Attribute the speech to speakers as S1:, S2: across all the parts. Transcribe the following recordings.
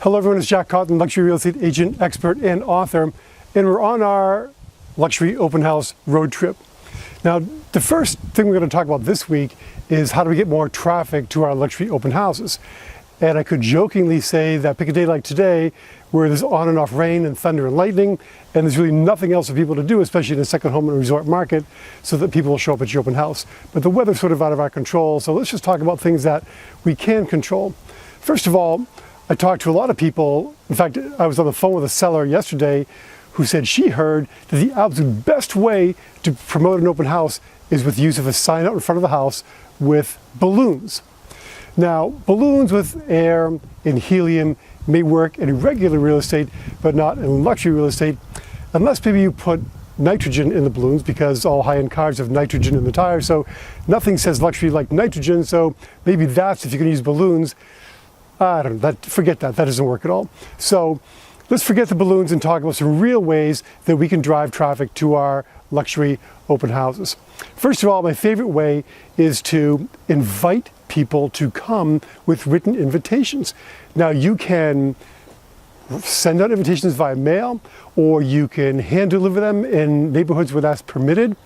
S1: Hello everyone, it's Jack Cotton, luxury real estate agent, expert, and author, and we're on our luxury open house road trip. Now, the first thing we're going to talk about this week is how do we get more traffic to our luxury open houses. And I could jokingly say that pick a day like today where there's on and off rain and thunder and lightning, and there's really nothing else for people to do, especially in a second home and resort market, so that people will show up at your open house. But the weather's sort of out of our control, so let's just talk about things that we can control. First of all, I talked to a lot of people. In fact, I was on the phone with a seller yesterday who said she heard that the absolute best way to promote an open house is with the use of a sign out in front of the house with balloons. Now, balloons with air and helium may work in regular real estate, but not in luxury real estate, unless maybe you put nitrogen in the balloons, because all high-end cars have nitrogen in the tires, so nothing says luxury like nitrogen, so maybe that's if you can use balloons. I don't know, forget that doesn't work at all. So let's forget the balloons and talk about some real ways that we can drive traffic to our luxury open houses. First of all, my favorite way is to invite people to come with written invitations. Now, you can send out invitations via mail, or you can hand deliver them in neighborhoods where that's permitted.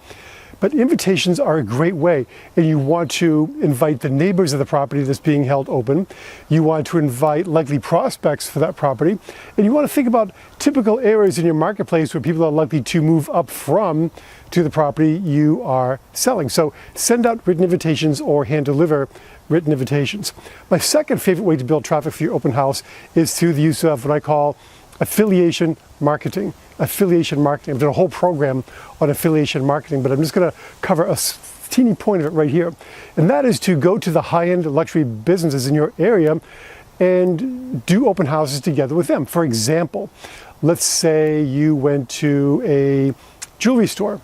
S1: But invitations are a great way, and you want to invite the neighbors of the property that's being held open. You want to invite likely prospects for that property, and you want to think about typical areas in your marketplace where people are likely to move up from to the property you are selling. So send out written invitations or hand deliver written invitations. My second favorite way to build traffic for your open house is through the use of what I call affiliation marketing. Affiliation marketing. I've done a whole program on affiliation marketing, but I'm just going to cover a teeny point of it right here. And that is to go to the high-end luxury businesses in your area and do open houses together with them. For example, let's say you went to a jewelry store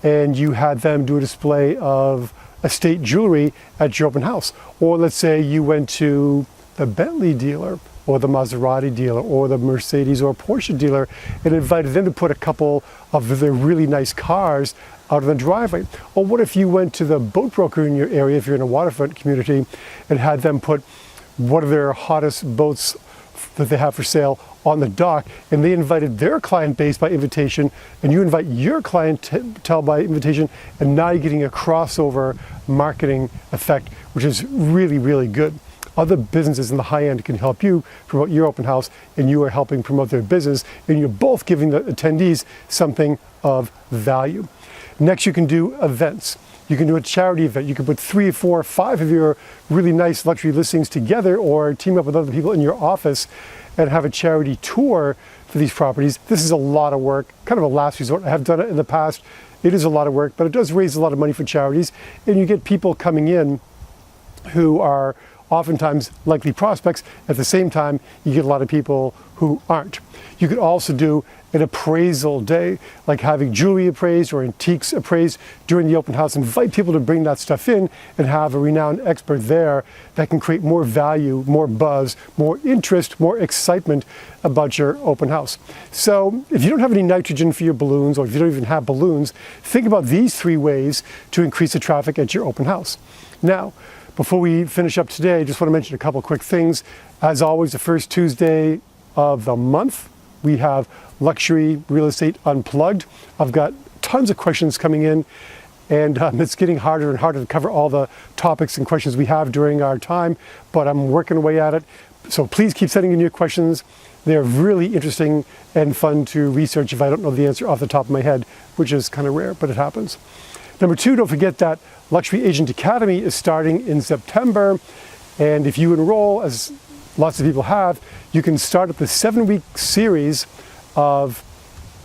S1: and you had them do a display of estate jewelry at your open house. Or let's say you went to the Bentley dealer or the Maserati dealer or the Mercedes or Porsche dealer and invited them to put a couple of their really nice cars out in the driveway. Or what if you went to the boat broker in your area, if you're in a waterfront community, and had them put one of their hottest boats that they have for sale on the dock, and they invited their client base by invitation, and you invite your clientele by invitation, and now you're getting a crossover marketing effect, which is really, really good. Other businesses in the high end can help you promote your open house, and you are helping promote their business, and you're both giving the attendees something of value. Next, you can do events. You can do a charity event. You can put 3, 4, 5 of your really nice luxury listings together, or team up with other people in your office and have a charity tour for these properties. This is a lot of work, kind of a last resort. I have done it in the past. It is a lot of work, but it does raise a lot of money for charities, and you get people coming in who are oftentimes likely prospects. At the same time, you get a lot of people who aren't. You could also do an appraisal day, like having jewelry appraised or antiques appraised during the open house. Invite people to bring that stuff in and have a renowned expert there that can create more value, more buzz, more interest, more excitement about your open house. So if you don't have any nitrogen for your balloons, or if you don't even have balloons, think about these 3 ways to increase the traffic at your open house. Now, before we finish up today, I just want to mention a couple quick things. As always, the first Tuesday of the month, we have Luxury Real Estate Unplugged. I've got tons of questions coming in, and it's getting harder and harder to cover all the topics and questions we have during our time, but I'm working away at it. So please keep sending in your questions. They're really interesting and fun to research if I don't know the answer off the top of my head, which is kind of rare, but it happens. Number 2, don't forget that Luxury Agent Academy is starting in September, and if you enroll, as lots of people have, you can start up the 7-week series of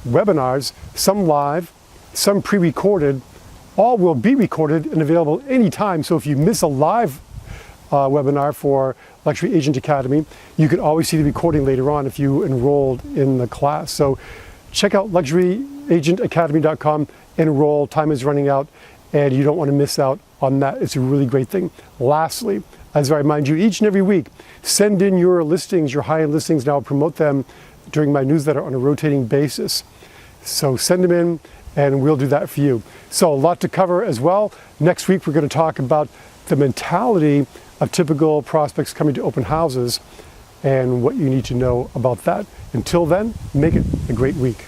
S1: webinars, some live, some pre-recorded. All will be recorded and available anytime, so if you miss a live webinar for Luxury Agent Academy, you can always see the recording later on if you enrolled in the class. So check out luxuryagentacademy.com, enroll. Time is running out, and you don't want to miss out on that. It's a really great thing. Lastly, as I remind you each and every week, send in your listings, your high-end listings, and I'll promote them during my newsletter on a rotating basis. So send them in, and we'll do that for you. So a lot to cover as well. Next week, we're going to talk about the mentality of typical prospects coming to open houses and what you need to know about that. Until then, make it a great week.